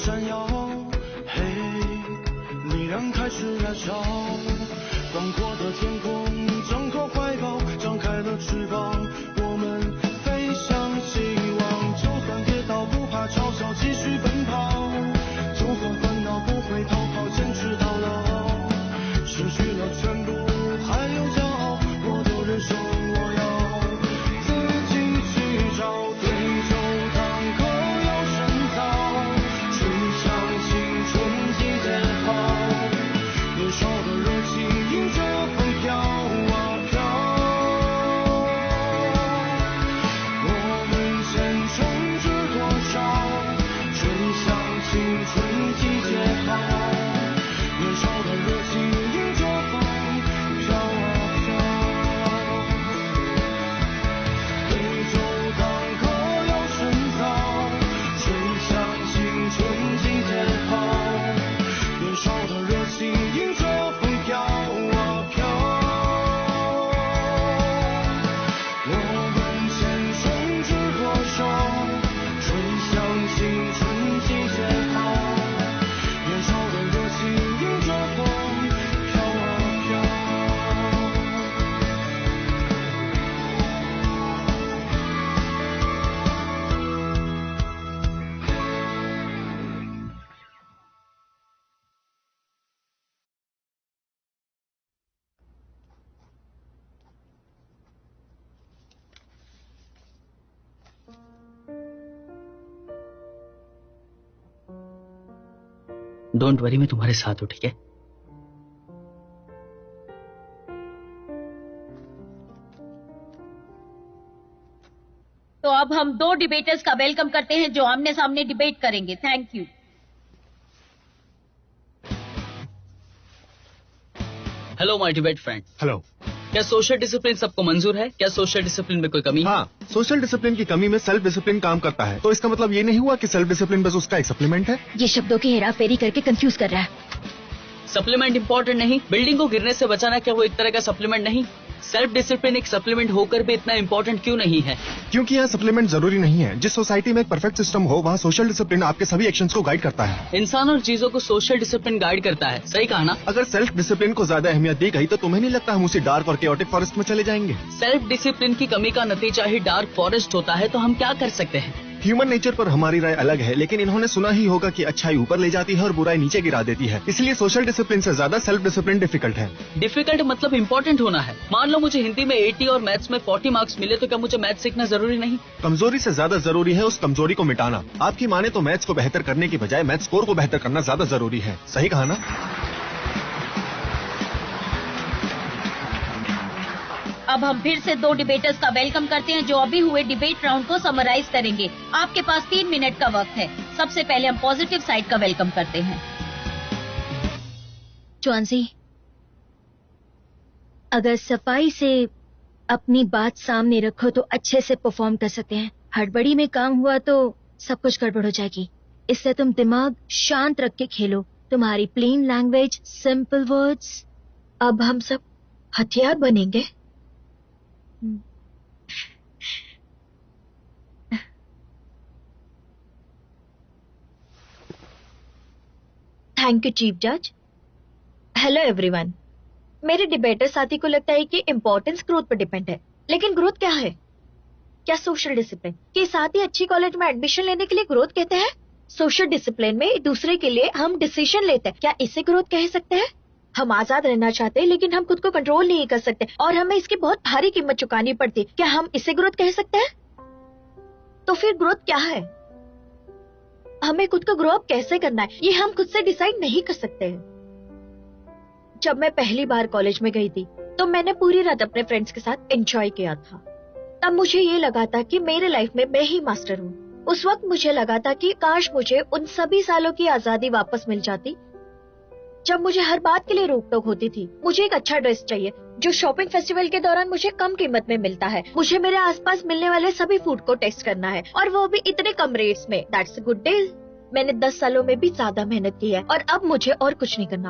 闪耀，嘿，力量开始燃烧，广阔的天空，张口怀抱，张开了翅膀，我们飞向希望。就算跌倒不怕嘲笑，继续奔跑，就算烦恼不会逃跑，坚持到老。失去了全部，还有骄傲，我都忍受。我要自己去找，对酒当歌要深造，吹响青春季节号，年少的热情迎着风飘啊飘。我们前程知多少，吹响青春季节号，年少的热情。डोंट worry, मैं तुम्हारे साथ हूं, ठीक है? तो अब हम 2 डिबेटर्स का वेलकम करते हैं जो आमने सामने डिबेट करेंगे। Thank you. Hello my debate friend. Hello. क्या सोशल डिसिप्लिन सबको मंजूर है? क्या सोशल डिसिप्लिन में कोई कमी है? हाँ, सोशल डिसिप्लिन की कमी में सेल्फ डिसिप्लिन काम करता है। तो इसका मतलब ये नहीं हुआ कि सेल्फ डिसिप्लिन बस उसका एक सप्लीमेंट है। ये शब्दों की हेराफेरी करके कंफ्यूज कर रहा है। सप्लीमेंट इंपॉर्टेंट नहीं, बिल्डिंग को गिरने से बचाना क्या वो एक तरह का सप्लीमेंट नहीं? सेल्फ डिसिप्लिन एक सप्लीमेंट होकर भी इतना इंपॉर्टेंट क्यों नहीं है? क्योंकि यहाँ सप्लीमेंट जरूरी नहीं है। जिस सोसाइटी में एक परफेक्ट सिस्टम हो, वहाँ सोशल डिसिप्लिन आपके सभी एक्शंस को गाइड करता है। इंसान और चीजों को सोशल डिसिप्लिन गाइड करता है, सही कहा ना? अगर सेल्फ डिसिप्लिन को ज्यादा अहमियत दी गई तो तुम्हें नहीं लगता हम उसी डार्क और केओटिक फॉरेस्ट में चले जाएंगे? सेल्फ डिसिप्लिन की कमी का नतीजा ही डार्क फॉरेस्ट होता है, तो हम क्या कर सकते हैं? ह्यूमन नेचर पर हमारी राय अलग है, लेकिन इन्होंने सुना ही होगा कि अच्छाई ऊपर ले जाती है और बुराई नीचे गिरा देती है। इसलिए सोशल डिसिप्लिन से ज्यादा सेल्फ डिसिप्लिन डिफिकल्ट है। डिफिकल्ट मतलब इम्पोर्टेंट होना है। मान लो मुझे हिंदी में 80 और मैथ्स में 40 मार्क्स मिले, तो क्या मुझे मैथ्स सीखना जरूरी नहीं? कमजोरी से ज्यादा जरूरी है उस कमजोरी को मिटाना। आपकी माने तो मैथ्स को बेहतर करने की बजाय मैथ्स स्कोर को बेहतर करना ज्यादा जरूरी है। सही कहा ना? अब हम फिर से 2 डिबेटर्स का वेलकम करते हैं जो अभी हुए डिबेट राउंड को समराइज करेंगे। आपके पास 3 मिनट का वक्त है। सबसे पहले हम पॉजिटिव साइड का वेलकम करते हैं। चौंसी, अगर सफाई से अपनी बात सामने रखो तो अच्छे से परफॉर्म कर सकते हैं। हड़बड़ी में काम हुआ तो सब कुछ गड़बड़ हो जाएगी। इससे तुम दिमाग शांत रख के खेलो। तुम्हारी प्लेन लैंग्वेज, सिंपल वर्ड्स। अब हम सब हथियार बनेंगे। थैंक यू चीफ जज। Hello everyone. मेरे डिबेटर साथी को लगता है कि इम्पोर्टेंस ग्रोथ पर डिपेंड है, लेकिन ग्रोथ क्या है? क्या सोशल डिसिप्लिन के साथ ही अच्छी कॉलेज में एडमिशन लेने के लिए ग्रोथ कहते हैं? सोशल डिसिप्लिन में एक दूसरे के लिए हम डिसीजन लेते हैं, क्या इसे ग्रोथ कह सकते हैं? हम आजाद रहना चाहते हैं लेकिन हम खुद को कंट्रोल नहीं कर सकते और हमें इसकी बहुत भारी कीमत चुकानी पड़ती है, क्या हम इसे ग्रोथ कह सकते हैं? तो फिर ग्रोथ क्या है? हमें खुद को ग्रो अप कैसे करना है ये हम खुद से डिसाइड नहीं कर सकते हैं। जब मैं पहली बार कॉलेज में गई थी तो मैंने पूरी रात अपने फ्रेंड्स के साथ एंजॉय किया था। तब मुझे ये लगा था कि मेरे लाइफ में मैं ही मास्टर हूँ। उस वक्त मुझे लगा था कि काश मुझे उन सभी सालों की आजादी वापस मिल जाती जब मुझे हर बात के लिए रोक टोक होती थी। मुझे एक अच्छा ड्रेस चाहिए जो शॉपिंग फेस्टिवल के दौरान मुझे कम कीमत में मिलता है। मुझे मेरे आसपास मिलने वाले सभी फूड को टेस्ट करना है और वो भी इतने कम रेट्स में। That's a good deal. मैंने 10 सालों में भी ज्यादा मेहनत की है और अब मुझे और कुछ नहीं करना।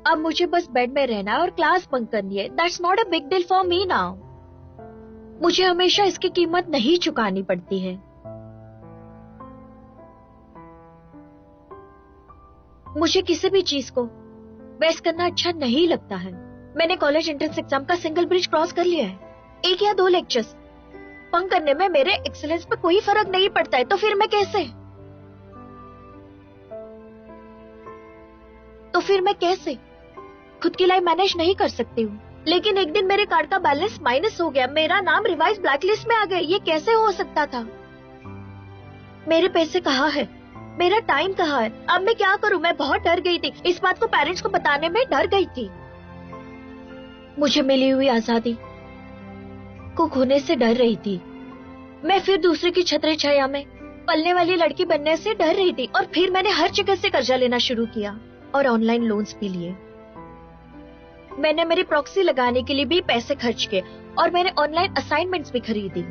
अब मुझे बस बेड में रहना है और क्लास बंक करनी है। That's not a big deal for me now. मुझे हमेशा इसकी कीमत नहीं चुकानी पड़ती है। मुझे किसी भी चीज को वेस्ट करना अच्छा नहीं लगता है। मैंने कॉलेज एंट्रेंस एग्जाम का सिंगल ब्रिज क्रॉस कर लिया है। 1 या 2 लेक्चर्स बंक करने में मेरे एक्सीलेंस पे कोई फर्क नहीं पड़ता है, तो फिर मैं कैसे खुद की लाइफ मैनेज नहीं कर सकती हूँ। लेकिन एक दिन मेरे कार्ड का बैलेंस माइनस हो गया, मेरा नाम रिवाइज ब्लैकलिस्ट में आ गया। ये कैसे हो सकता था? मेरे पैसे कहाँ है, मेरा टाइम कहाँ है? अब मैं क्या करूँ? मैं बहुत डर गई थी। इस बात को पेरेंट्स को बताने में डर गई थी। मुझे मिली हुई आजादी को खोने से डर रही थी। मैं फिर दूसरे की छत्र छाया में पलने वाली लड़की बनने से डर रही थी। और फिर मैंने हर जगह से कर्जा लेना शुरू किया और ऑनलाइन लोन्स भी लिए। मैंने मेरी प्रॉक्सी लगाने के लिए भी पैसे खर्च किए और मैंने ऑनलाइन असाइनमेंट्स भी खरीदी।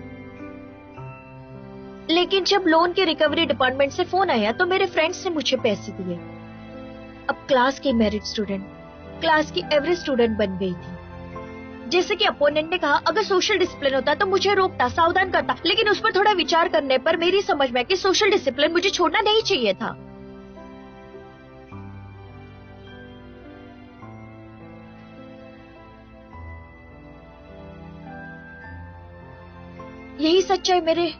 लेकिन जब लोन के रिकवरी डिपार्टमेंट से फोन आया तो मेरे फ्रेंड्स ने मुझे पैसे दिए। अब क्लास की मेरिट स्टूडेंट क्लास की एवरेज स्टूडेंट बन गई थी। जैसे कि अपोनेंट ने कहा, अगर सोशल डिसिप्लिन होता तो मुझे रोकता, सावधान करता। लेकिन उस पर थोड़ा विचार करने पर मेरी समझ में कि सोशल डिसिप्लिन मुझे छोड़ना नहीं चाहिए था। यही सच्चाई मेरे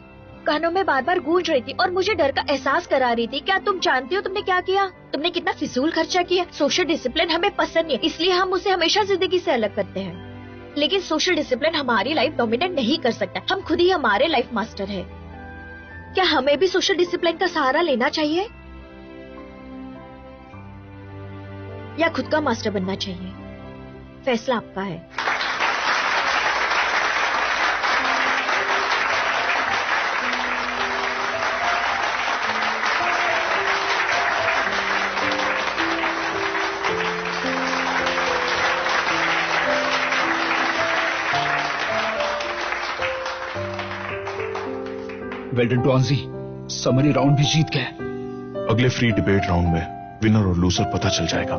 कानों में बार बार गूंज रही थी और मुझे डर का एहसास करा रही थी। क्या तुम जानती हो तुमने क्या किया? तुमने कितना फिजूल खर्चा किया। सोशल डिसिप्लिन हमें पसंद नहीं है, इसलिए हम उसे हमेशा जिंदगी से अलग करते हैं। लेकिन सोशल डिसिप्लिन हमारी लाइफ डोमिनेट नहीं कर सकता। हम खुद ही हमारे लाइफ मास्टर है। क्या हमें भी सोशल डिसिप्लिन का सहारा लेना चाहिए या खुद का मास्टर बनना चाहिए? फैसला आपका है। वेल डन टू आंजी, समरी राउंड भी जीत गए। अगले फ्री डिबेट राउंड में विनर और लूजर पता चल जाएगा।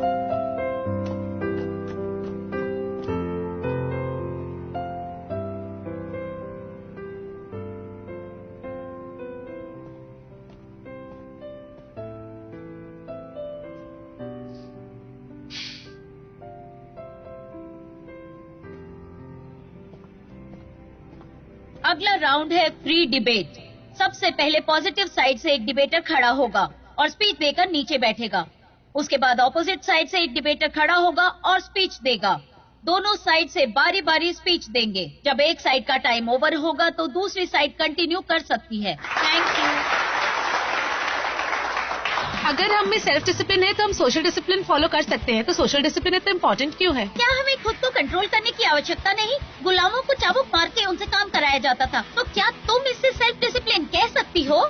अगला राउंड है फ्री डिबेट। सबसे पहले पॉजिटिव साइड से एक डिबेटर खड़ा होगा और स्पीच देकर नीचे बैठेगा। उसके बाद ऑपोजिट साइड से एक डिबेटर खड़ा होगा और स्पीच देगा। दोनों साइड से बारी बारी स्पीच देंगे। जब एक साइड का टाइम ओवर होगा तो दूसरी साइड कंटिन्यू कर सकती है। Thank you. अगर हम में सेल्फ डिसिप्लिन है तो हम सोशल डिसिप्लिन फॉलो कर सकते हैं। तो सोशल डिसिप्लिन इतना इम्पोर्टेंट क्यों है? क्या हमें खुद को कंट्रोल करने की आवश्यकता नहीं? गुलामों को चाबुक मार के उनसे काम कराया जाता था। तो क्या तुम इससे सेल्फ डिसिप्लिन कह सकती हो?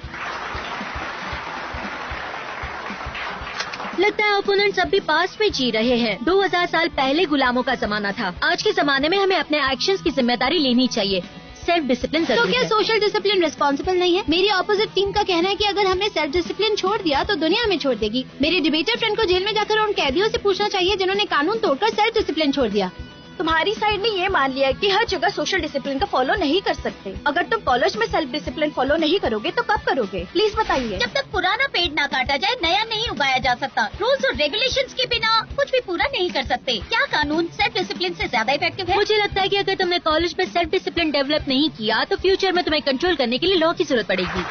लगता है ओपोनेंट्स अब भी पास्ट में जी रहे हैं। 2000 साल पहले गुलामों का जमाना था। आज के जमाने में हमें अपने एक्शंस की जिम्मेदारी लेनी चाहिए। सेल्फ डिसिप्लिन तो क्या सोशल डिसिप्लिन रिस्पॉन्सिबल नहीं है? मेरी ऑपोजिट टीम का कहना है कि अगर हमने सेल्फ डिसिप्लिन छोड़ दिया तो दुनिया में छोड़ देगी। मेरे डिबेटर फ्रेंड को जेल में जाकर उन कैदियों से पूछना चाहिए जिन्होंने कानून तोड़कर सेल्फ डिसिप्लिन छोड़ दिया। तुम्हारी साइड ने ये मान लिया कि हर जगह सोशल डिसिप्लिन का फॉलो नहीं कर सकते। अगर तुम कॉलेज में सेल्फ डिसिप्लिन फॉलो नहीं करोगे तो कब करोगे? प्लीज बताइए। जब तक पुराना पेड़ ना काटा जाए नया नहीं उगाया जा सकता। रूल्स और रेगुलेशंस के बिना कुछ भी पूरा नहीं कर सकते। क्या कानून सेल्फ डिसिप्लिन से ज्यादा इफेक्टिव है? मुझे लगता है कि अगर तुमने कॉलेज में सेल्फ डिसिप्लिन डेवलप नहीं किया तो फ्यूचर में तुम्हें कंट्रोल करने के लिए लॉ की जरूरत पड़ेगी।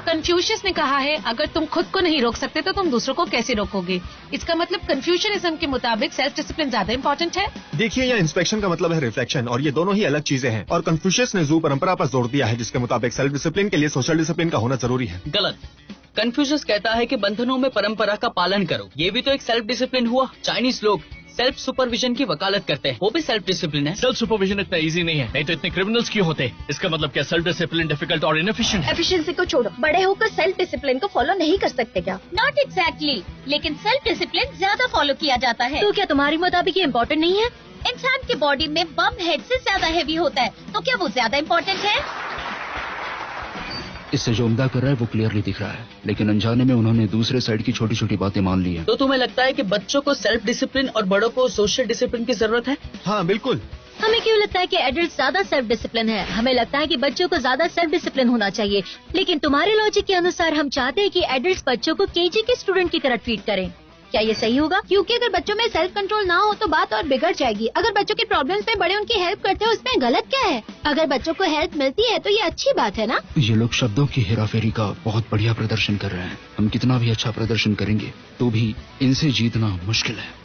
कन्फ्यूशियस ने कहा है, अगर तुम खुद को नहीं रोक सकते तो तुम दूसरों को कैसे रोकोगे? इसका मतलब कन्फ्यूशनिज्म के मुताबिक सेल्फ डिसिप्लिन ज्यादा इम्पोर्टेंट है। देखिए, यहाँ इंस्पेक्शन का मतलब है रिफ्लेक्शन और ये दोनों ही अलग चीजें हैं। और कन्फ्यूशियस ने जू परंपरा पर जोर दिया है जिसके मुताबिक सेल्फ डिसिप्लिन के लिए सोशल डिसिप्लिन का होना जरूरी है। गलत। कन्फ्यूशियस कहता है कि बंधनों में परंपरा का पालन करो। ये भी तो एक सेल्फ डिसिप्लिन हुआ। चाइनीज लोग सेल्फ सुपरविजन की वकालत करते हैं, वो भी सेल्फ डिसिप्लिन है। सेल्फ सुपरविजन इतना इजी नहीं है, नहीं तो इतने क्रिमिनल्स क्यों होते? इसका मतलब क्या सेल्फ डिसिप्लिन डिफिकल्ट और इनएफिशिएंट है? एफिशिएंसी को छोड़ो, बड़े होकर सेल्फ डिसिप्लिन को फॉलो नहीं कर सकते क्या? नॉट एग्जैक्टली, लेकिन सेल्फ डिसिप्लिन ज्यादा फॉलो किया जाता है। तो क्या तुम्हारे मुताबिक ये इम्पोर्टेंट नहीं है? इंसान के बॉडी में बम हेड से ज्यादा हैवी होता है, तो क्या वो ज्यादा इम्पोर्टेंट है? इससे जो उम्दा कर रहा है वो क्लियरली दिख रहा है, लेकिन अनजाने में उन्होंने दूसरे साइड की छोटी छोटी बातें मान ली हैं। तो तुम्हें लगता है कि बच्चों को सेल्फ डिसिप्लिन और बड़ों को सोशल डिसिप्लिन की जरूरत है? हाँ बिल्कुल। हमें क्यों लगता है कि एडल्ट ज्यादा सेल्फ डिसिप्लिन है? हमें लगता है कि बच्चों को ज्यादा सेल्फ डिसिप्लिन होना चाहिए, लेकिन तुम्हारे लॉजिक के अनुसार हम चाहते हैं कि एडल्ट बच्चों को केजी के स्टूडेंट की तरह ट्रीट करें। क्या ये सही होगा? क्योंकि अगर बच्चों में सेल्फ कंट्रोल ना हो तो बात और बिगड़ जाएगी। अगर बच्चों की प्रॉब्लम्स में बड़े उनकी हेल्प करते हैं उसमें गलत क्या है? अगर बच्चों को हेल्प मिलती है तो ये अच्छी बात है ना? ये लोग शब्दों की हेराफेरी का बहुत बढ़िया प्रदर्शन कर रहे हैं। हम कितना भी अच्छा प्रदर्शन करेंगे तो भी इनसे जीतना मुश्किल है।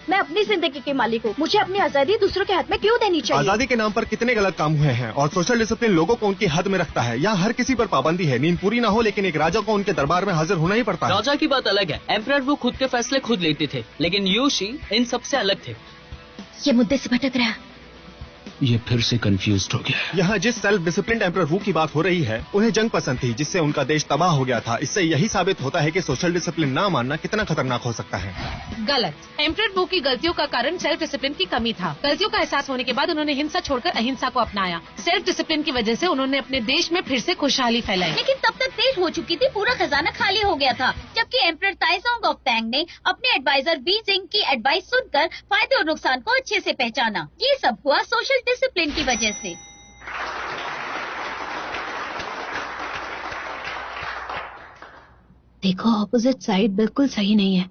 मैं अपनी जिंदगी के मालिक हूँ, मुझे अपनी आजादी दूसरों के हाथ में क्यों देनी चाहिए? आजादी के नाम पर कितने गलत काम हुए हैं और सोशल डिसिप्लिन लोगों को उनकी हद में रखता है। यहाँ हर किसी पर पाबंदी है, नींद पूरी ना हो लेकिन एक राजा को उनके दरबार में हाजिर होना ही पड़ता है। राजा की बात अलग है, एम्परर वो खुद के फैसले खुद लेते थे, लेकिन यूशी इन सबसे अलग थे। ये मुद्दे से भटक रहा है। ये फिर से कंफ्यूज्ड हो गया है। यहाँ जिस सेल्फ डिसिप्लिन एम्परर वू की बात हो रही है उन्हें जंग पसंद थी जिससे उनका देश तबाह हो गया था। इससे यही साबित होता है कि सोशल डिसिप्लिन ना मानना कितना खतरनाक हो सकता है। गलत। एम्परर वू की गलतियों का कारण सेल्फ डिसिप्लिन की कमी था। गलतियों का एहसास होने के बाद उन्होंने हिंसा छोड़कर अहिंसा को अपनाया। सेल्फ डिसिप्लिन की वजह से उन्होंने अपने देश में फिर से खुशहाली फैलाई। लेकिन तब तक देर हो चुकी थी, पूरा खजाना खाली हो गया था। जबकि एम्परर ताइजोंग ऑफ टैंग ने अपने एडवाइजर वी जिंग की एडवाइस सुनकर फायदे और नुकसान को अच्छे से पहचाना। ये सब हुआ सोशल डिसिप्लिन की वजह से। देखो ऑपोजिट साइड बिल्कुल सही नहीं है,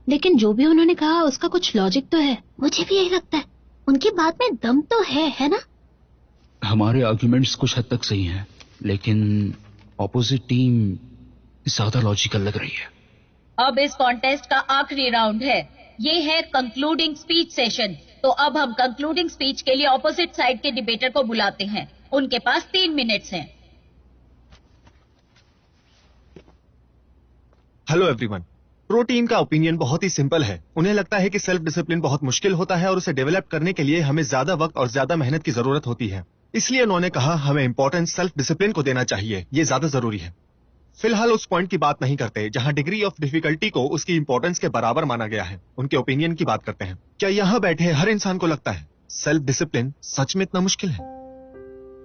लेकिन जो भी उन्होंने कहा उसका कुछ लॉजिक तो है। मुझे भी यही लगता है, उनकी बात में दम तो है ना? हमारे आर्ग्यूमेंट्स कुछ हद तक सही हैं, लेकिन ऑपोजिट टीम ज्यादा लॉजिकल लग रही है। अब इस कॉन्टेस्ट का आखिरी राउंड है, ये है कंक्लूडिंग स्पीच सेशन। तो अब हम कंक्लूडिंग स्पीच के लिए ऑपोजिट साइड के डिबेटर को बुलाते हैं। उनके पास 3 मिनट्स हैं। Hello everyone. प्रो टीम का ओपिनियन बहुत ही सिंपल है। उन्हें लगता है कि सेल्फ डिसिप्लिन बहुत मुश्किल होता है और उसे डेवलप करने के लिए हमें ज्यादा वक्त और ज्यादा मेहनत की जरूरत होती है। इसलिए उन्होंने कहा हमें इंपॉर्टेंस सेल्फ डिसिप्लिन को देना चाहिए, ये ज्यादा जरूरी है। फिलहाल उस पॉइंट की बात नहीं करते जहां डिग्री ऑफ डिफिकल्टी को उसकी इंपॉर्टेंस के बराबर माना गया है। उनके ओपिनियन की बात करते हैं। क्या यहाँ बैठे हर इंसान को लगता है सेल्फ डिसिप्लिन सच में इतना मुश्किल है?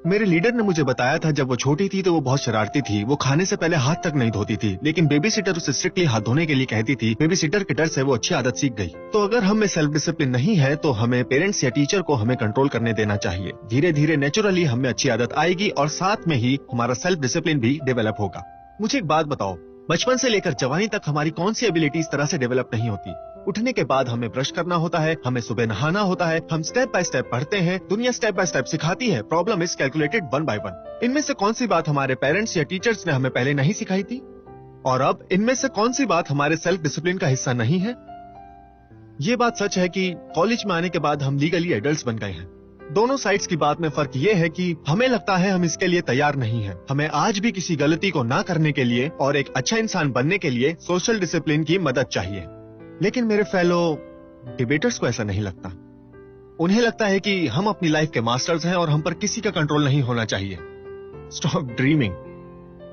मेरे लीडर ने मुझे बताया था जब वो छोटी थी तो वो बहुत शरारती थी। वो खाने से पहले हाथ तक नहीं धोती थी, लेकिन बेबी सिटर उसे स्ट्रिक्टली हाथ धोने के लिए कहती थी। बेबी सिटर के डर से वो अच्छी आदत सीख गई। तो अगर हम में सेल्फ डिसिप्लिन नहीं है तो हमें पेरेंट्स या टीचर को हमें कंट्रोल करने देना चाहिए। धीरे धीरे नेचुरली हमें अच्छी आदत आएगी और साथ में ही हमारा सेल्फ डिसिप्लिन भी डेवलप होगा। मुझे एक बात बताओ, बचपन से लेकर जवानी तक हमारी कौन सी एबिलिटी इस तरह से डेवलप नहीं होती? उठने के बाद हमें ब्रश करना होता है, हमें सुबह नहाना होता है, हम स्टेप बाय स्टेप पढ़ते हैं, दुनिया स्टेप बाय स्टेप सिखाती है। Problem is calculated 1 by 1। इनमें से कौन सी बात हमारे पेरेंट्स या टीचर्स ने हमें पहले नहीं सिखाई थी? और अब इनमें से कौन सी बात हमारे सेल्फ डिसिप्लिन का हिस्सा नहीं है? ये बात सच है कि कॉलेज में आने के बाद हम लीगली एडल्ट्स बन गए हैं। दोनों साइड्स की बात में फर्क ये है कि हमें लगता है हम इसके लिए तैयार नहीं हैं। हमें आज भी किसी गलती को ना करने के लिए और एक अच्छा इंसान बनने के लिए सोशल डिसिप्लिन की मदद चाहिए। लेकिन मेरे फेलो डिबेटर्स को ऐसा नहीं लगता। उन्हें लगता है कि हम अपनी लाइफ के मास्टर्स हैं और हम पर किसी का कंट्रोल नहीं होना चाहिए। Stop dreaming.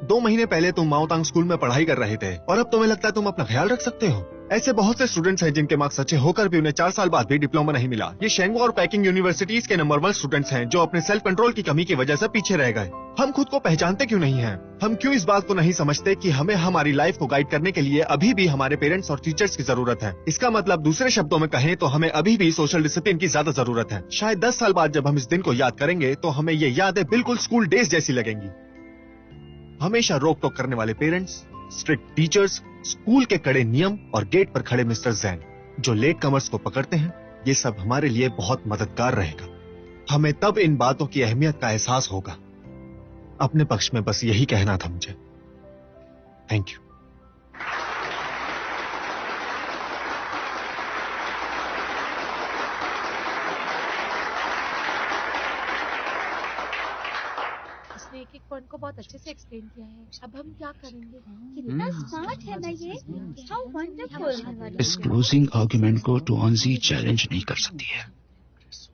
2 महीने पहले तुम माओतांग स्कूल में पढ़ाई कर रहे थे और अब तुम्हें लगता है तुम अपना ख्याल रख सकते हो। ऐसे बहुत से स्टूडेंट्स हैं जिनके मार्क्स अच्छे होकर भी उन्हें 4 साल बाद भी डिप्लोमा नहीं मिला। ये शेंगो और पैकिंग यूनिवर्सिटीज के नंबर 1 स्टूडेंट्स हैं जो अपने सेल्फ कंट्रोल की कमी की वजह से पीछे रह गए। हम खुद को पहचानते क्यों नहीं हैं? हम क्यों इस बात को नहीं समझते कि हमें हमारी लाइफ को गाइड करने के लिए अभी भी हमारे पेरेंट्स और टीचर्स की जरूरत है? इसका मतलब दूसरे शब्दों में कहें तो हमें अभी भी सोशल डिसिप्लिन की ज्यादा जरूरत है। शायद 10 साल बाद जब हम इस दिन को याद करेंगे तो हमें ये यादें बिल्कुल स्कूल डेज जैसी लगेंगी। हमेशा रोक टोक करने वाले पेरेंट्स, स्ट्रिक्ट टीचर्स, स्कूल के कड़े नियम और गेट पर खड़े मिस्टर जैन जो लेट कमर्स को पकड़ते हैं, ये सब हमारे लिए बहुत मददगार रहेगा। हमें तब इन बातों की अहमियत का एहसास होगा। अपने पक्ष में बस यही कहना था मुझे। Thank you. एक पॉइंट को बहुत अच्छे से एक्सप्लेन किया है। अब हम क्या करेंगे? कितना स्मार्ट है ना ये, हाउ वंडरफुल। इस क्लोजिंग आर्ग्यूमेंट को टुआनजी चैलेंज नहीं कर सकती है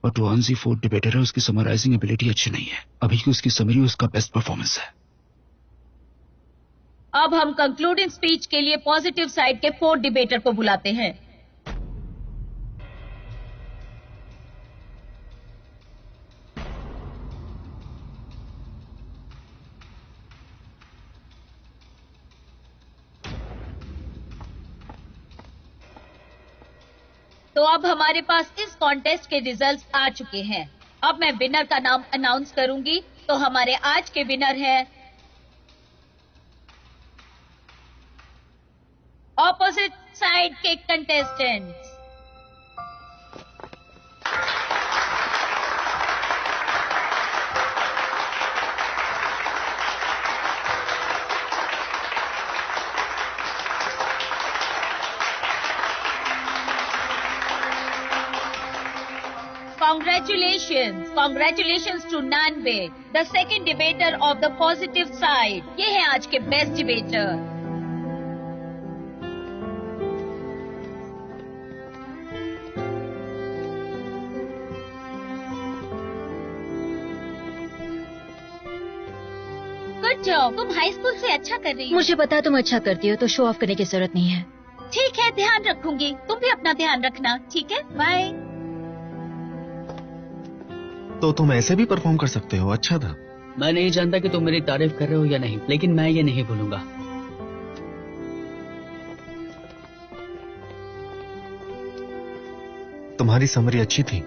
और टुआनजी 4 डिबेटर है, उसकी समराइजिंग एबिलिटी अच्छी नहीं है। अभी की उसकी समरी उसका बेस्ट परफॉर्मेंस है। अब हम कंक्लूडिंग स्पीच के लिए पॉजिटिव साइड के 4 डिबेटर को बुलाते हैं। तो तो अब हमारे पास इस कॉन्टेस्ट के रिजल्ट्स आ चुके हैं। अब मैं विनर का नाम अनाउंस करूंगी। तो हमारे आज के विनर हैं ऑपोजिट साइड के contestants. Congratulations to Nanbe, the second debater of the positive side. ये है आज के बेस्ट डिबेटर। गुड जॉब, तुम हाई स्कूल से अच्छा कर रही हो। मुझे पता है तुम अच्छा करती हो, तो शो ऑफ करने की जरूरत नहीं है। ठीक है, ध्यान रखूंगी। तुम भी अपना ध्यान रखना, ठीक है? बाय। तो तुम ऐसे भी परफॉर्म कर सकते हो, अच्छा था। मैं नहीं जानता कि तुम मेरी तारीफ कर रहे हो या नहीं, लेकिन मैं ये नहीं भूलूंगा। तुम्हारी समरी अच्छी थी।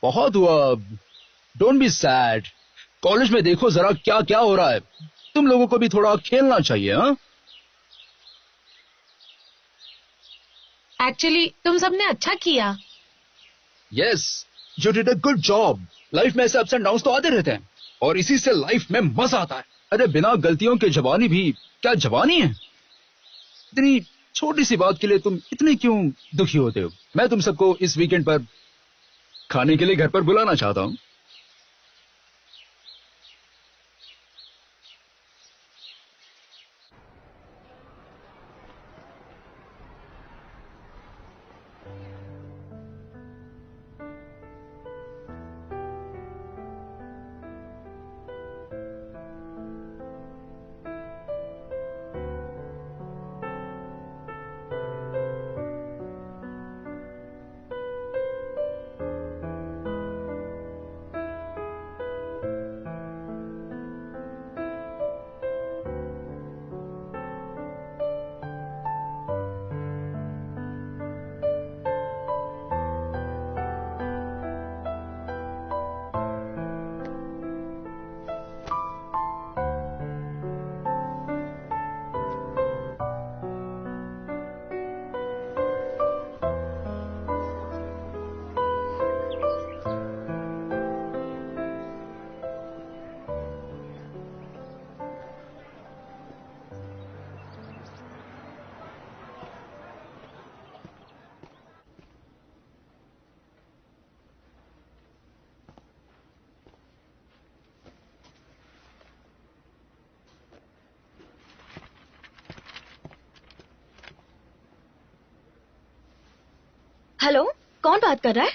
बहुत हुआ, डोंट बी सैड। कॉलेज में देखो जरा क्या क्या हो रहा है। तुम लोगों को भी थोड़ा खेलना चाहिए। हाँ, एक्चुअली तुम सबने अच्छा किया। Yes, you did a good job. Life में ऐसे अप्स एंड डाउन्स तो आते रहते हैं, और इसी से लाइफ में मजा आता है। अरे बिना गलतियों के जवानी भी क्या जवानी है। इतनी छोटी सी बात के लिए तुम इतने क्यों दुखी होते हो? मैं तुम सबको इस वीकेंड पर खाने के लिए घर पर बुलाना चाहता हूं। हेलो, कौन बात कर रहा है?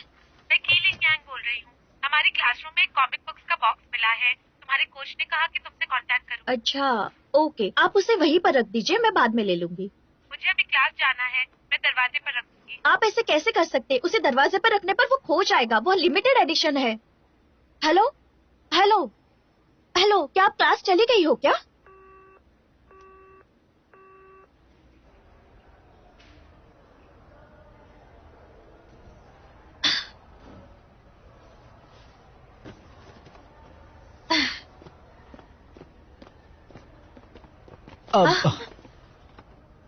मैं कीलिंग यांग बोल रही हूँ। हमारी क्लासरूम में एक कॉमिक बुक्स का बॉक्स मिला है। तुम्हारे कोच ने कहा कि तुमसे कांटेक्ट करूँ। अच्छा, ओके, आप उसे वहीं पर रख दीजिए, मैं बाद में ले लूंगी। मुझे अभी क्लास जाना है, मैं दरवाजे पर रखूंगी। आप ऐसे कैसे कर सकते? उसे दरवाजे पर रखने पर वो खो जाएगा, वो लिमिटेड एडिशन है। हेलो हेलो हेलो, क्या आप क्लास चली गई हो क्या?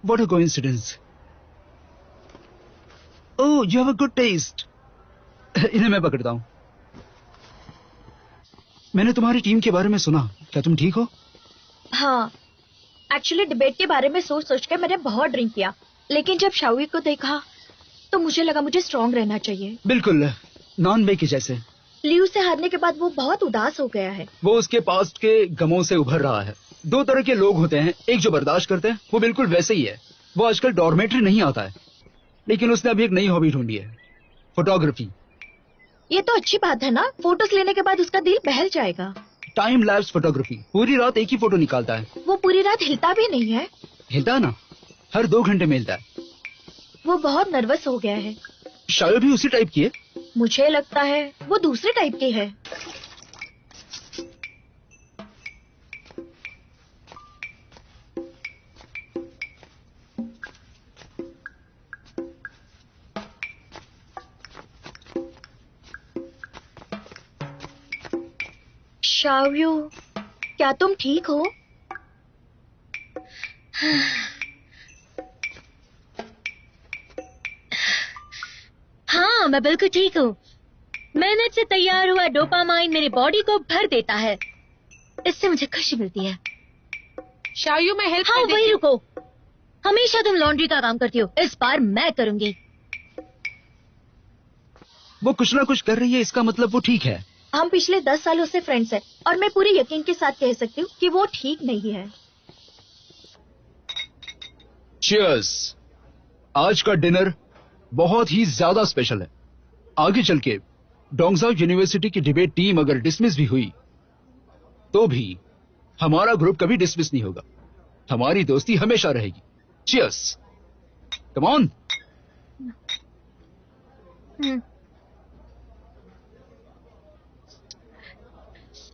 What a coincidence. Oh, you have a good taste. इन्हें मैं पकड़ता हूँ। मैंने तुम्हारी टीम के बारे में सुना, क्या तुम ठीक हो? हाँ, एक्चुअली डिबेट के बारे में सोच सोच के मैंने बहुत ड्रिंक किया, लेकिन जब शाओई को देखा तो मुझे लगा मुझे स्ट्रांग रहना चाहिए। बिल्कुल, नॉन वे के जैसे। लियू से हारने के बाद वो बहुत उदास हो गया है। वो उसके पास्ट के गमों से उभर रहा है। दो तरह के लोग होते हैं, एक जो बर्दाश्त करते हैं, वो बिल्कुल वैसे ही है। वो आजकल डॉर्मेट्री नहीं आता है, लेकिन उसने अभी एक नई हॉबी ढूंढी है, फोटोग्राफी। ये तो अच्छी बात है ना, फोटोज लेने के बाद उसका दिल बहल जाएगा। टाइम लैप्स फोटोग्राफी, पूरी रात एक ही फोटो निकालता है। वो पूरी रात हिलता भी नहीं है। हिलता ना, हर 2 घंटे में हिलता है। वो बहुत नर्वस हो गया है। शायद भी उसी टाइप की है। मुझे लगता है वो दूसरे टाइप की है। शाओयू, क्या तुम ठीक हो? हाँ, मैं बिल्कुल ठीक हूँ। मेहनत से तैयार हुआ डोपामाइन मेरी बॉडी को भर देता है, इससे मुझे खुशी मिलती है। शायू में हेल्प हाँ, कर वही देती रुको। हमेशा तुम लॉन्ड्री का काम करती हो, इस बार मैं करूंगी। वो कुछ ना कुछ कर रही है, इसका मतलब वो ठीक है। हम पिछले 10 सालों से फ्रेंड्स हैं और मैं पूरे यकीन के साथ कह सकती हूँ कि वो ठीक नहीं है। चीयर्स। आज का डिनर बहुत ही ज्यादा स्पेशल है। आगे चल के डोंगजाओ यूनिवर्सिटी की डिबेट टीम अगर डिसमिस भी हुई तो भी हमारा ग्रुप कभी डिसमिस नहीं होगा। हमारी दोस्ती हमेशा रहेगी। चीयर्स। Come on.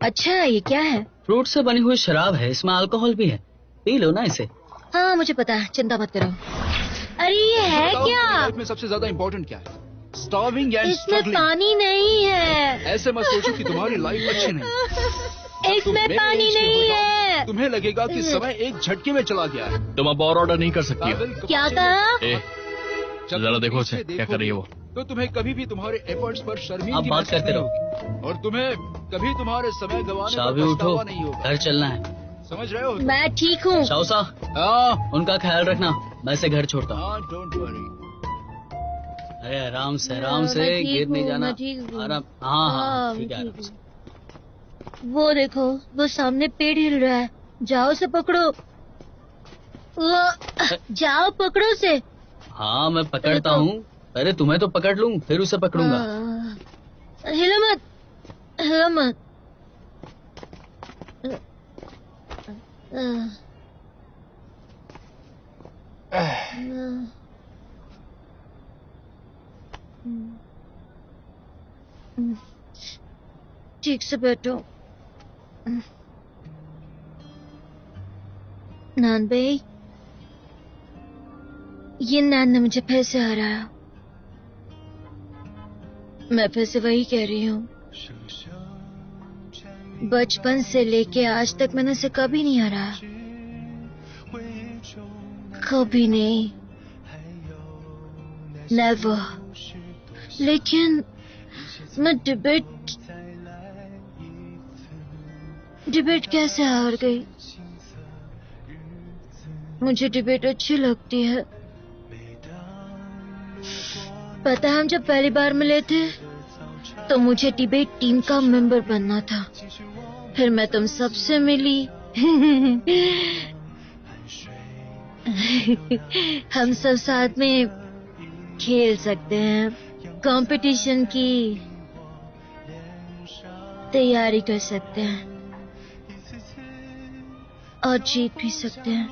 अच्छा, ये क्या है? फ्रूट से बनी हुई शराब है, इसमें अल्कोहल भी है, पी लो ना इसे। हाँ, मुझे पता है, चिंता मत करो। अरे ये है क्या? लाइफ में सबसे ज्यादा इंपॉर्टेंट क्या है? स्टार्विंग एंड इसमें स्ट्रगलिंग। पानी नहीं है। ऐसे मत सोचो कि तुम्हारी लाइफ अच्छी नहीं। इसमें पानी नहीं है। तुम्हें लगेगा कि समय एक झटके में चला गया है। तुम अब और ऑर्डर नहीं कर सकती हो। क्या कहा? जरा देखो उसे, क्या कर रही है वो। तो तुम्हें कभी भी तुम्हारे एफर्ट्स पर शर्मिंदगी आप बात करते रहो। होगी और तुम्हें कभी तुम्हारे समय गंवाने पर शाओबी उठो, पछतावा नहीं होगा। घर चलना है। समझ रहे हो? मैं ठीक हूँ। शाओसा, हाँ उनका ख्याल रखना, मैं से घर छोड़ता हूँ। हाँ, डोंट वरी। अरे आराम से, आराम मैं से, ठीक गिर नहीं हूँ, जाना। मैं ठीक हूँ। आराम। हाँ हाँ हाँ, ठीक है, मैं आराम ठीक से। वो देखो, वो सामने पेड़ हिल रहा है। जाओ से पकड़ो। वो जाओ, पकड़ो से। हाँ मैं पकड़ता तो- हूँ, पहले तुम्हें तो पकड़ लूँ, फिर उसे पकड़ूंगा। हिलो मत, हिलो मत। ठीक से बैठो। नान भाई, ये नान ने मुझे फिर से हराया। मैं फिर से वही कह रही हूँ, बचपन से लेके आज तक मैंने उसे कभी नहीं हराया, कभी नहीं, नेवर। लेकिन मैं डिबेट कैसे हार गई? मुझे डिबेट अच्छी लगती है। पता है, हम जब पहली बार मिले थे तो मुझे डिबेट टीम का मेंबर बनना था। फिर मैं तुम सबसे मिली। हम सब साथ में खेल सकते हैं, कंपटीशन की तैयारी कर सकते हैं और जीत भी सकते हैं।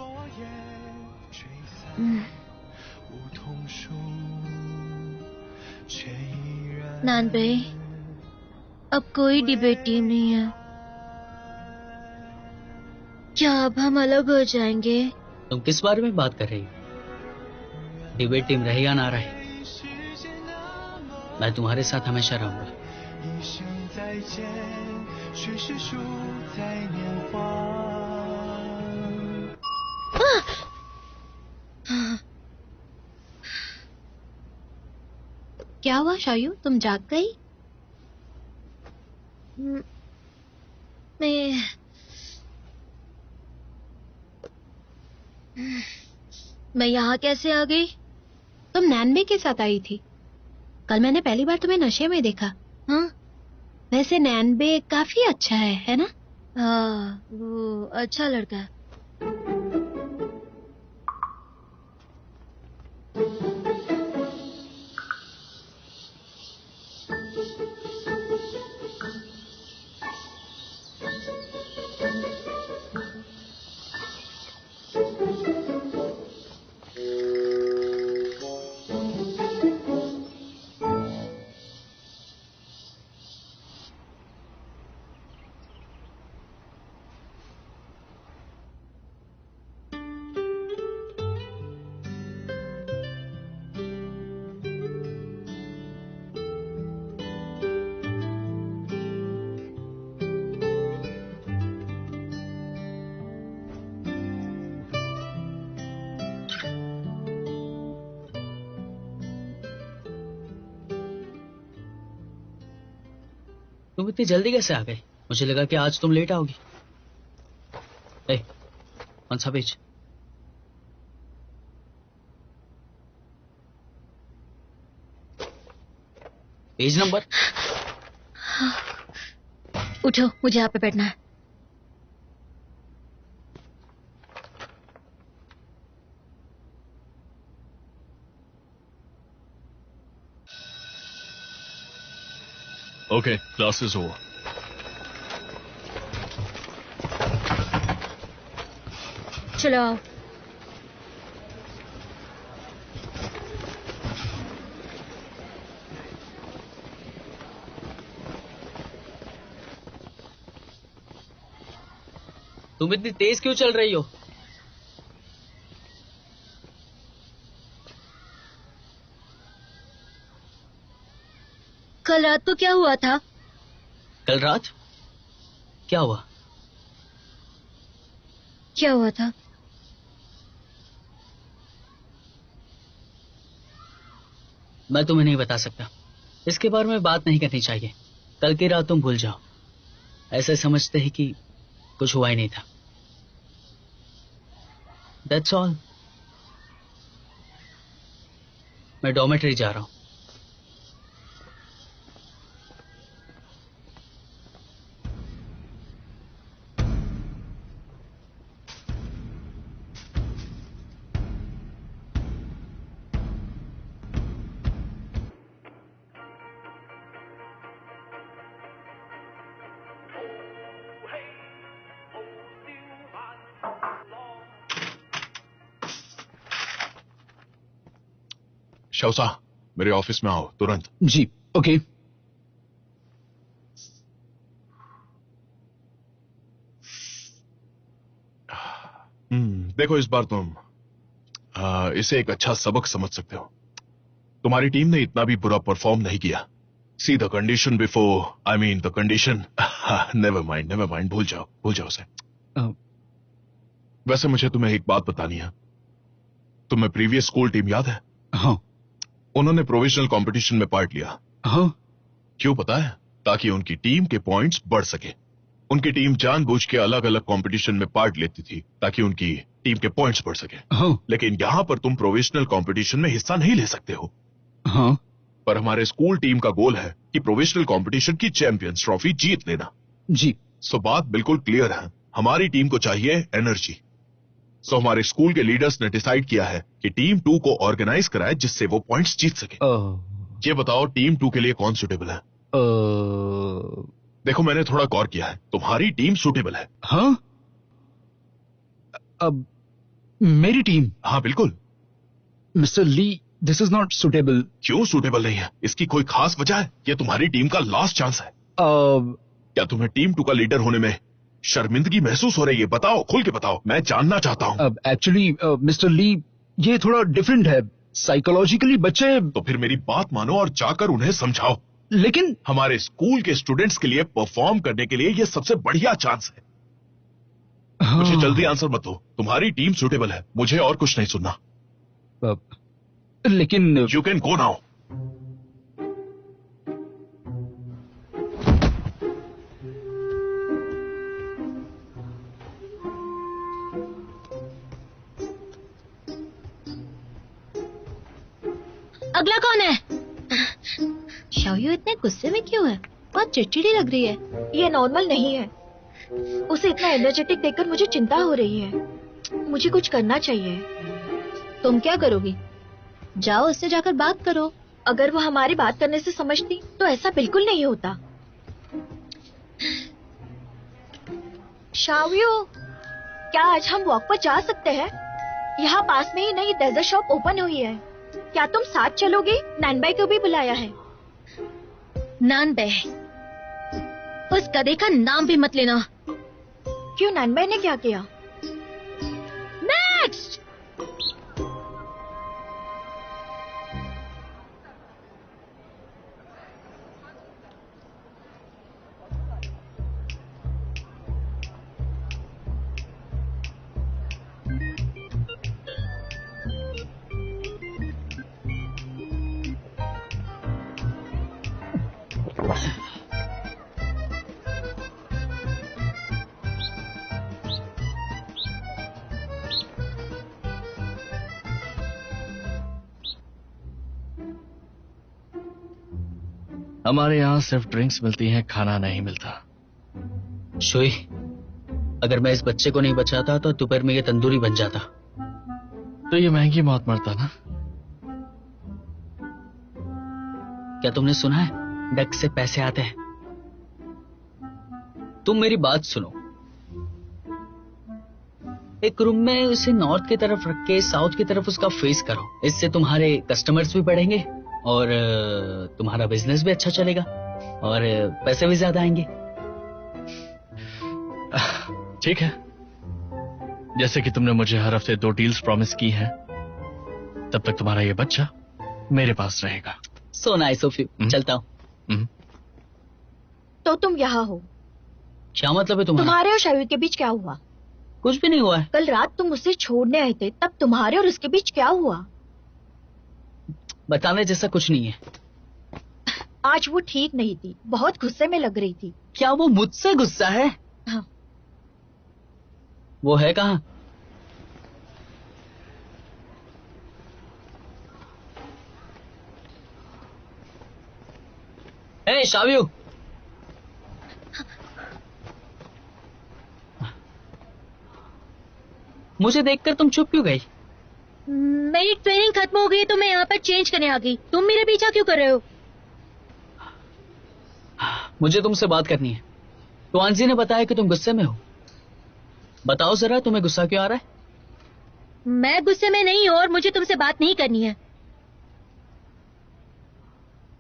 नान भाई, अब कोई डिबेट टीम नहीं है। क्या अब हम अलग हो जाएंगे? तुम किस बारे में बात कर रही हो? डिबेट टीम रहे या ना रहे, मैं तुम्हारे साथ हमेशा रहूंगा। क्या हुआ शायू, तुम जाग गई? मैं यहाँ कैसे आ गई? तुम नैनबे के साथ आई थी। कल मैंने पहली बार तुम्हें नशे में देखा। हाँ, वैसे नैनबे काफी अच्छा है ना? हाँ, वो अच्छा लड़का है। तुम इतनी जल्दी कैसे आ गई? मुझे लगा कि आज तुम लेट आओगी। कौन सा पेज? Page number? उठो, मुझे यहाँ पे बैठना है। Okay, class is over. चलो आओ। तुम इतनी तेज क्यों चल रही हो? कल रात को क्या हुआ था? कल रात क्या हुआ? क्या हुआ था? मैं तुम्हें नहीं बता सकता। इसके बारे में बात नहीं करनी चाहिए। कल की रात तुम भूल जाओ। ऐसे समझते ही कि कुछ हुआ ही नहीं था। That's all. मैं डॉर्मेटरी जा रहा हूं। शौसा, मेरे ऑफिस में आओ तुरंत। जी, ओके। देखो, इस बार तुम इसे एक अच्छा सबक समझ सकते हो। तुम्हारी टीम ने इतना भी बुरा परफॉर्म नहीं किया। See the condition before, I mean the condition. Never mind, भूल जाओ उसे। वैसे मुझे तुम्हें एक बात बतानी है। तुम्हें प्रीवियस स्कूल टीम याद है? हाँ। उन्होंने प्रोविजनल कंपटीशन में पार्ट लिया। हाँ। क्यों पता है? ताकि उनकी टीम के पॉइंट्स बढ़ सके। उनकी टीम जानबूझ के अलग अलग कंपटीशन में पार्ट लेती थी ताकि उनकी टीम के पॉइंट्स बढ़ सके। हाँ। लेकिन यहां पर तुम प्रोविजनल कंपटीशन में हिस्सा नहीं ले सकते हो। हाँ। पर हमारे स्कूल टीम का गोल है कि प्रोविजनल कंपटीशन की चैंपियंस ट्रॉफी जीत लेना। जी। सो बात बिल्कुल क्लियर है। हमारी टीम को चाहिए एनर्जी। सो हमारे स्कूल के लीडर्स ने डिसाइड किया है कि टीम 2 को ऑर्गेनाइज कराए जिससे वो पॉइंट्स जीत सके। ये बताओ टीम 2 के लिए कौन सुटेबल है? देखो मैंने थोड़ा गौर किया है, तुम्हारी टीम सुटेबल है। हाँ? अब मेरी टीम? हाँ बिल्कुल। Mister Lee, this is not suitable. क्यों सुटेबल नहीं है? इसकी कोई खास वजह है? ये तुम्हारी टीम का लास्ट चांस है। क्या तुम्हें टीम 2 का लीडर होने में शर्मिंदगी महसूस हो रही है? बताओ, खुल के बताओ, मैं जानना चाहता हूँ। अब एक्चुअली मिस्टर ली, ये थोड़ा डिफरेंट है। साइकोलॉजिकली बच्चे। तो फिर मेरी बात मानो और जाकर उन्हें समझाओ। लेकिन हमारे स्कूल के स्टूडेंट्स के लिए परफॉर्म करने के लिए ये सबसे बढ़िया चांस है। मुझे जल्दी आंसर मत दो, तुम्हारी टीम सुटेबल है, मुझे और कुछ नहीं सुनना। लेकिन यू कैन गो नाउ। अगला कौन है? शाओयू इतने गुस्से में क्यों है? बहुत चिड़चिड़ी लग रही है। ये नॉर्मल नहीं है। उसे इतना एनर्जेटिक देखकर मुझे चिंता हो रही है। मुझे कुछ करना चाहिए। तुम क्या करोगी? जाओ उससे जाकर बात करो। अगर वो हमारी बात करने से समझती तो ऐसा बिल्कुल नहीं होता। शाओयू, क्या आज हम वॉक पर जा सकते हैं? यहाँ पास में ही नई डेजर्ट शॉप ओपन हुई है। क्या तुम साथ चलोगे? नानबाई को भी बुलाया है। नानबाई? उस गधे का नाम भी मत लेना। क्यों, नानबाई ने क्या किया? नेक्स्ट! हमारे यहाँ सिर्फ ड्रिंक्स मिलती हैं, खाना नहीं मिलता। शुई, अगर मैं इस बच्चे को नहीं बचाता तो दोपहर में ये तंदूरी बन जाता। तो ये महंगी मौत मरता ना। क्या तुमने सुना है, डक से पैसे आते हैं? तुम मेरी बात सुनो। एक रूम में उसे नॉर्थ की तरफ रख के साउथ की तरफ उसका फेस करो। इससे तुम्हारे कस्टमर्स भी बढ़ेंगे और तुम्हारा बिजनेस भी अच्छा चलेगा और पैसे भी ज्यादा आएंगे। ठीक है, जैसे कि तुमने मुझे हर हफ्ते 2 डील्स प्रॉमिस की हैं, तब तक तुम्हारा ये बच्चा मेरे पास रहेगा। So nice of you. चलता हूँ। तो तुम यहाँ हो? क्या मतलब है तुम्हारा? तुम्हारे और शायद के बीच क्या हुआ? कुछ भी नहीं हुआ है। कल रात तुम उसे छोड़ने आए थे, तब तुम्हारे और उसके बीच क्या हुआ? बताने जैसा कुछ नहीं है। आज वो ठीक नहीं थी, बहुत गुस्से में लग रही थी। क्या वो मुझसे गुस्सा है? हाँ। वो है कहाँ? ए शाव्यू, मुझे देखकर तुम चुप क्यों गई? मेरी ट्रेनिंग खत्म हो गई तो मैं यहाँ पर चेंज करने आ गई। तुम मेरे पीछा क्यों कर रहे हो? मुझे तुमसे बात करनी है। तो आंजी ने बताया कि तुम गुस्से में हो। बताओ जरा, तुम्हें गुस्सा क्यों आ रहा है? मैं गुस्से में नहीं हूँ और मुझे तुमसे बात नहीं करनी है।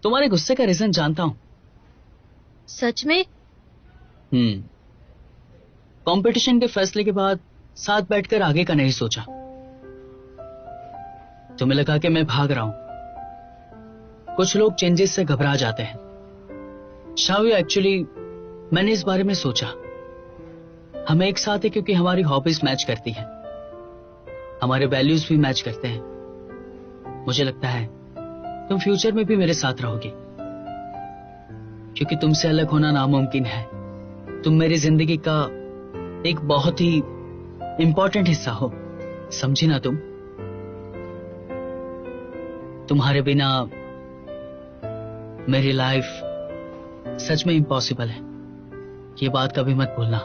तुम्हारे गुस्से का रीजन जानता हूं। सच में? कंपटीशन के फैसले के बाद साथ बैठकर आगे का नहीं सोचा। तुम्हें लगा कि मैं भाग रहा हूं। कुछ लोग चेंजेस से घबरा जाते हैं। शावी, एक्चुअली मैंने इस बारे में सोचा। हम एक साथ हैं क्योंकि हमारी हॉबीज मैच करती हैं, हमारे वैल्यूज भी मैच करते हैं। मुझे लगता है तुम फ्यूचर में भी मेरे साथ रहोगी, क्योंकि तुमसे अलग होना नामुमकिन है। तुम मेरी जिंदगी का एक बहुत ही इंपॉर्टेंट हिस्सा हो, समझी ना तुम? तुम्हारे बिना मेरी लाइफ सच में इम्पॉसिबल है। ये बात कभी मत भूलना।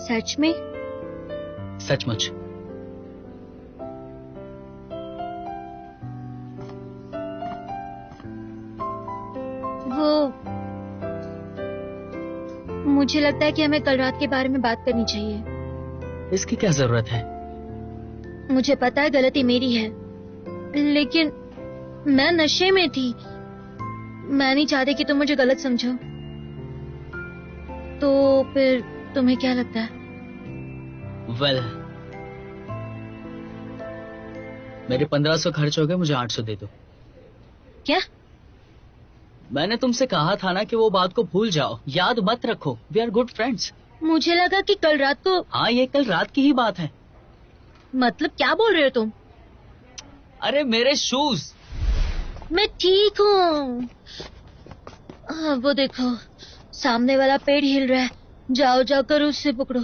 सच में? सचमुच। वो मुझे लगता है कि हमें कल रात के बारे में बात करनी चाहिए। इसकी क्या जरूरत है? मुझे पता है गलती मेरी है, लेकिन मैं नशे में थी। मैं नहीं चाहती कि तुम मुझे गलत समझो। तो फिर तुम्हें क्या लगता है? वेल, मेरे 1500 खर्च हो गए, मुझे 800 दे दो। क्या? मैंने तुमसे कहा था ना कि वो बात को भूल जाओ, याद मत रखो। We are good friends. मुझे लगा कि कल रात को। हाँ, ये कल रात की ही बात है। मतलब क्या बोल रहे हो तुम? अरे मेरे शूज। मैं ठीक हूँ। वो देखो, सामने वाला पेड़ हिल रहा है। जाओ जाकर उससे पकड़ो।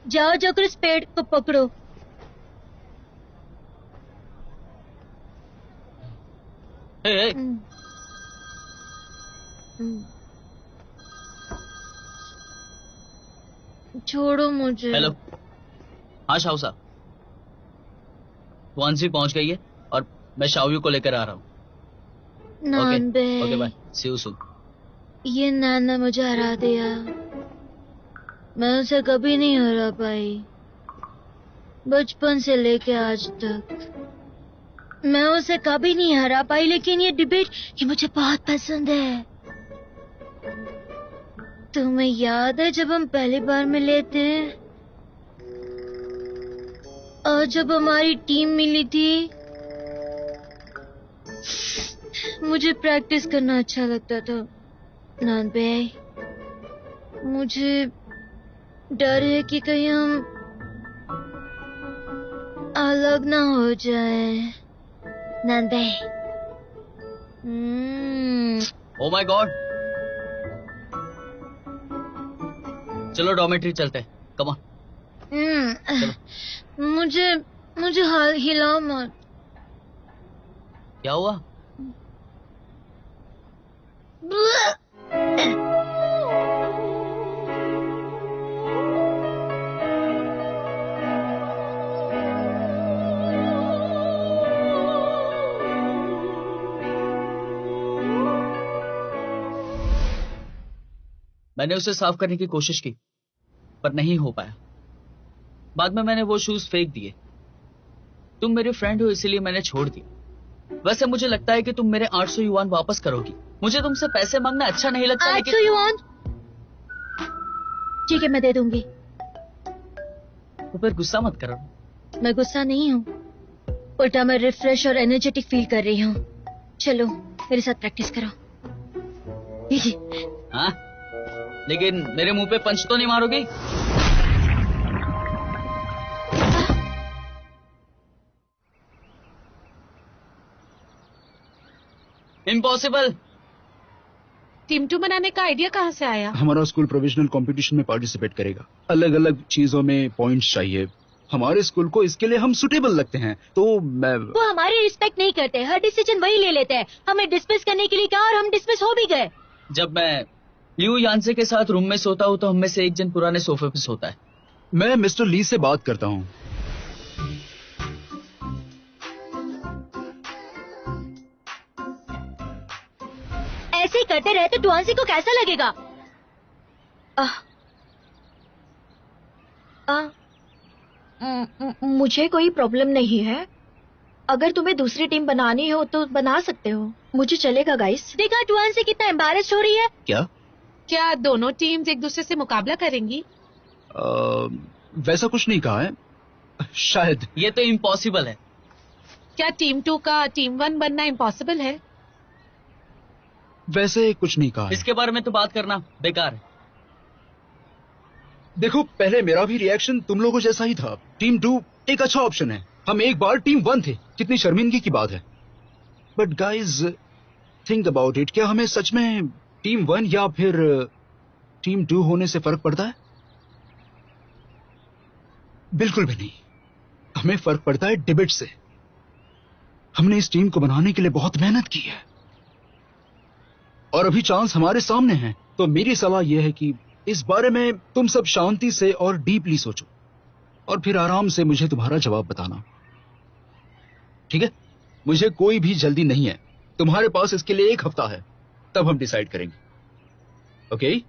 जाओ जाकर इस पेड़ को पकड़ो। ए, छोड़ो मुझे। हेलो। हाँ शाहू साहब, वांसी पहुंच गई है और मैं शाहू को लेकर आ रहा हूँ। Okay bye, see you soon. ये नैन ने मुझे हरा दिया। मैं उसे कभी नहीं हरा पाई, बचपन से लेके आज तक मैं उसे कभी नहीं हरा पाई। लेकिन ये डिबेट, ये मुझे बहुत पसंद है। तुम्हें याद है जब हम पहली बार मिले थे और जब हमारी टीम मिली थी? मुझे प्रैक्टिस करना अच्छा लगता था नान भाई। मुझे डर है कि कहीं हम अलग ना हो जाए नान भाई। Oh my God. चलो डॉर्मेट्री चलते हैं, कम ऑन। मुझे हिलाओ मत। क्या हुआ? मैंने उसे साफ करने की कोशिश की पर नहीं हो पाया। बाद में मैंने वो शूज फेंक दिए। तुम मेरे फ्रेंड हो इसलिए मैंने छोड़ दिया। वैसे मुझे लगता है कि तुम मेरे 800 युआन वापस करोगी। मुझे तुमसे पैसे मांगना अच्छा नहीं लगता। 800 युआन? ठीक है, मैं दे दूंगी। तो फिर गुस्सा मत करो। मैं गुस्सा नहीं हूँ, उल्टा मैं रिफ्रेश और एनर्जेटिक फील कर रही हूँ। चलो मेरे साथ प्रैक्टिस करो। हाँ, लेकिन मेरे मुंह पे पंच तो नहीं मारोगी? इम्पॉसिबल। टीम 2 बनाने का आइडिया कहाँ से आया? हमारा स्कूल प्रोविजनल कंपटीशन में पार्टिसिपेट करेगा। अलग अलग चीजों में पॉइंट्स चाहिए। हमारे स्कूल को इसके लिए हम सुटेबल लगते हैं। तो मैं वो हमारी रिस्पेक्ट नहीं करते, हर डिसीजन वही ले लेते हैं। हमें डिसमिस करने के लिए कहा और हम डिसमिस हो भी गए। जब मैं लियू यानसे के साथ रूम में सोता हूँ तो हम में से एक जन पुराने सोफे पे सोता है। मैं मिस्टर ली से बात करता हूँ। ऐसे ही करते रहे तो टुआंसी को कैसा लगेगा? मुझे कोई प्रॉब्लम नहीं है। अगर तुम्हें दूसरी टीम बनानी हो तो बना सकते हो, मुझे चलेगा गाइस। देखा टुआंसी कितना एम्बैरेस्ड हो रही है। क्या दोनों टीम्स एक दूसरे से मुकाबला करेंगी? वैसा कुछ नहीं कहा है, शायद। ये तो इम्पॉसिबल है। क्या टीम 2 का टीम 1 बनना इम्पॉसिबल है? वैसे कुछ नहीं कहा है। इसके बारे में तो बात करना बेकार है। देखो, पहले मेरा भी रिएक्शन तुम लोगों जैसा ही था। टीम 2 एक अच्छा ऑप्शन है। हम एक बार टीम 1 थे। कितनी शर्मिंदगी की बात है। But guys, think about it. क्या हमें सच में टीम 1 या फिर टीम 2 होने से फर्क पड़ता है? बिल्कुल भी नहीं। हमें फर्क पड़ता है डिबेट से। हमने इस टीम को बनाने के लिए बहुत मेहनत की है और अभी चांस हमारे सामने है। तो मेरी सलाह यह है कि इस बारे में तुम सब शांति से और डीपली सोचो और फिर आराम से मुझे तुम्हारा जवाब बताना, ठीक है? मुझे कोई भी जल्दी नहीं है, तुम्हारे पास इसके लिए 1 हफ्ता है, तब हम डिसाइड करेंगे, ओके?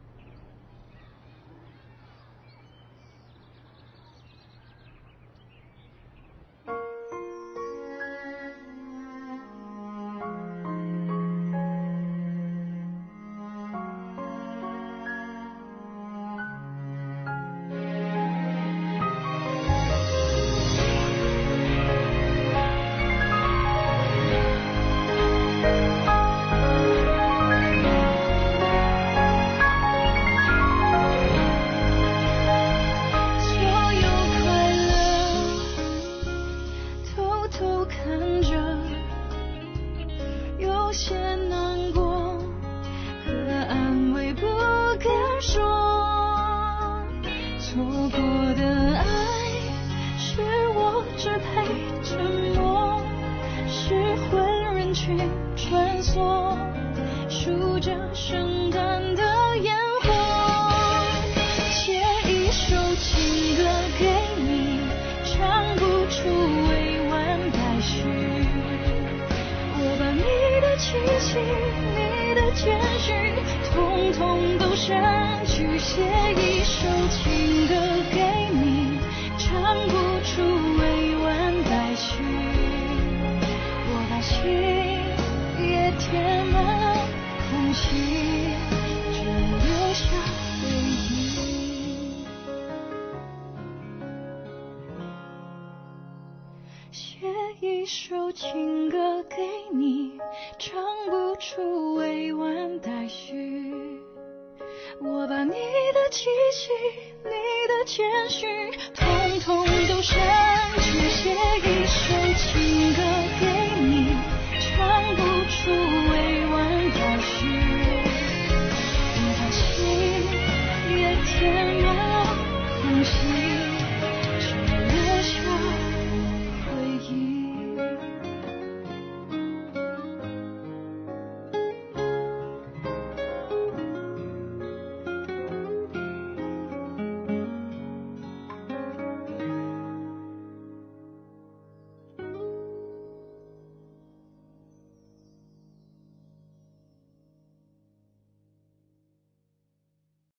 统统都删去，写一首情